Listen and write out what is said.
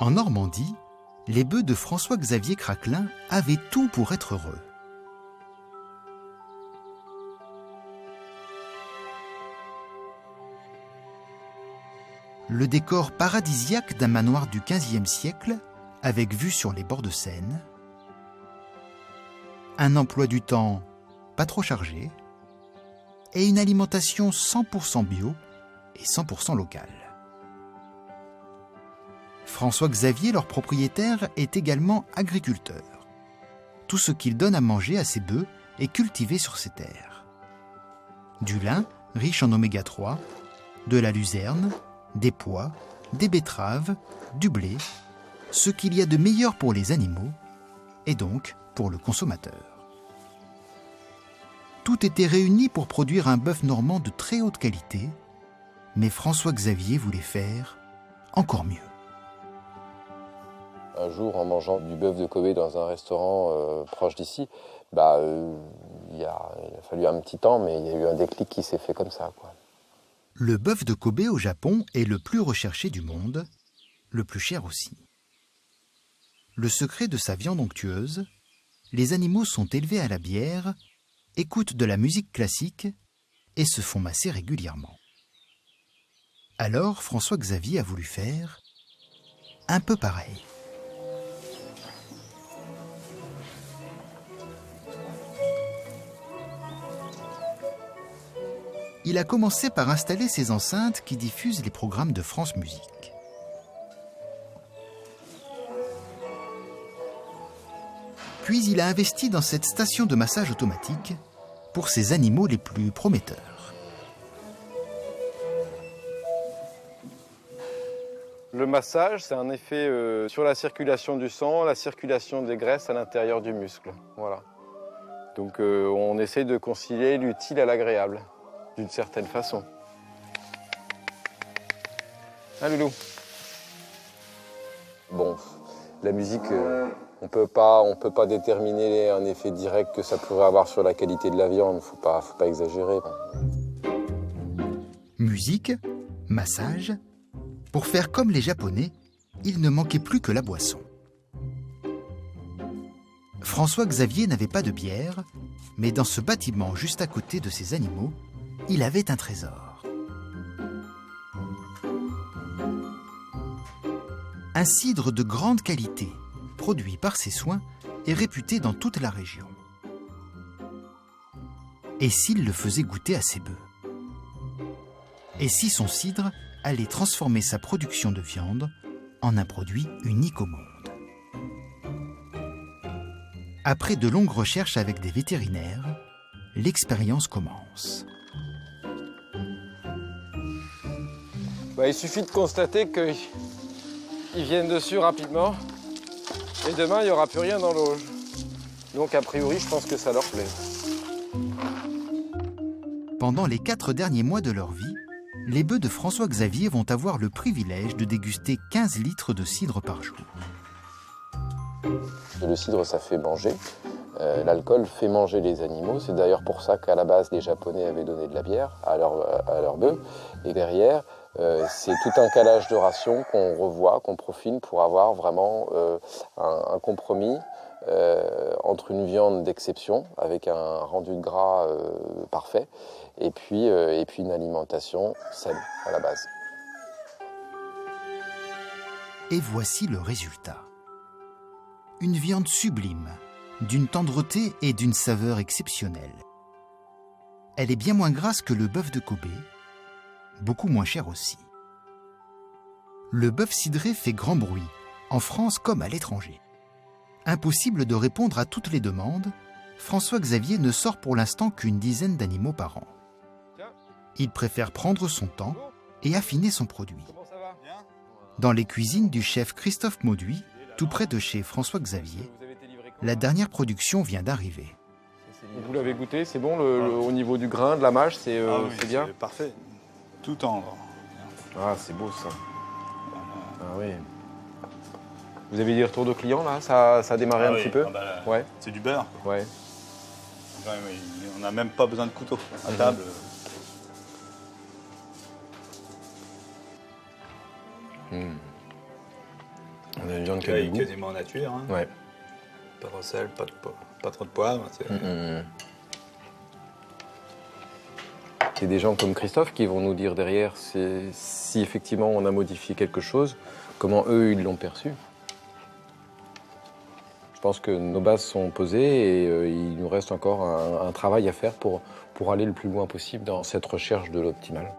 En Normandie, les bœufs de François-Xavier Craquelin avaient tout pour être heureux. Le décor paradisiaque d'un manoir du XVe siècle, avec vue sur les bords de Seine, un emploi du temps pas trop chargé, et une alimentation 100% bio et 100% locale. François-Xavier, leur propriétaire, est également agriculteur. Tout ce qu'il donne à manger à ses bœufs est cultivé sur ses terres. Du lin, riche en oméga 3, de la luzerne, des pois, des betteraves, du blé, ce qu'il y a de meilleur pour les animaux et donc pour le consommateur. Tout était réuni pour produire un bœuf normand de très haute qualité, mais François-Xavier voulait faire encore mieux. Un jour, en mangeant du bœuf de Kobe dans un restaurant proche d'ici, il a fallu un petit temps, mais il y a eu un déclic qui s'est fait comme ça, quoi. Le bœuf de Kobe au Japon est le plus recherché du monde, le plus cher aussi. Le secret de sa viande onctueuse, les animaux sont élevés à la bière, écoutent de la musique classique et se font masser régulièrement. Alors François-Xavier a voulu faire un peu pareil. Il a commencé par installer ces enceintes qui diffusent les programmes de France Musique. Puis il a investi dans cette station de massage automatique pour ses animaux les plus prometteurs. Le massage, c'est un effet sur la circulation du sang, la circulation des graisses à l'intérieur du muscle. Voilà. Donc on essaye de concilier l'utile à l'agréable, d'une certaine façon. Ah, Loulou. Bon, la musique, on peut pas déterminer un effet direct que ça pourrait avoir sur la qualité de la viande. Faut pas exagérer. Musique, massage. Pour faire comme les Japonais, il ne manquait plus que la boisson. François-Xavier n'avait pas de bière, mais dans ce bâtiment juste à côté de ses animaux, il avait un trésor. Un cidre de grande qualité, produit par ses soins et réputé dans toute la région. Et s'il le faisait goûter à ses bœufs? Et si son cidre allait transformer sa production de viande en un produit unique au monde? Après de longues recherches avec des vétérinaires, l'expérience commence. Il suffit de constater qu'ils viennent dessus rapidement et demain, il n'y aura plus rien dans l'auge. Donc, a priori, je pense que ça leur plaît. Pendant les 4 derniers mois de leur vie, les bœufs de François-Xavier vont avoir le privilège de déguster 15 litres de cidre par jour. Le cidre, ça fait manger. L'alcool fait manger les animaux. C'est d'ailleurs pour ça qu'à la base, les Japonais avaient donné de la bière à leurs bœufs. Et derrière, c'est tout un calage de rations qu'on revoit, qu'on profile pour avoir vraiment un compromis entre une viande d'exception avec un rendu de gras parfait et puis une alimentation saine à la base. Et voici le résultat. Une viande sublime, d'une tendreté et d'une saveur exceptionnelle. Elle est bien moins grasse que le bœuf de Kobe, beaucoup moins cher aussi. Le bœuf cidré fait grand bruit, en France comme à l'étranger. Impossible de répondre à toutes les demandes, François-Xavier ne sort pour l'instant qu'une dizaine d'animaux par an. Il préfère prendre son temps et affiner son produit. Dans les cuisines du chef Christophe Mauduit, tout près de chez François-Xavier, la dernière production vient d'arriver. Vous l'avez goûté, c'est bon au niveau du grain, de la mâche, c'est bien? C'est parfait, tout tendre. Ah, c'est beau ça. Ah oui. Vous avez des retours de clients là? Ça a démarré un petit peu? Ouais. C'est du beurre. Ouais. On n'a même pas besoin de couteau à table. une viande qui a Ouais, du goût. quasiment nature. Hein. Ouais. Pas trop de sel, pas trop de poivre. C'est des gens comme Christophe qui vont nous dire derrière si effectivement on a modifié quelque chose, comment eux ils l'ont perçu. Je pense que nos bases sont posées et il nous reste encore un travail à faire pour aller le plus loin possible dans cette recherche de l'optimal.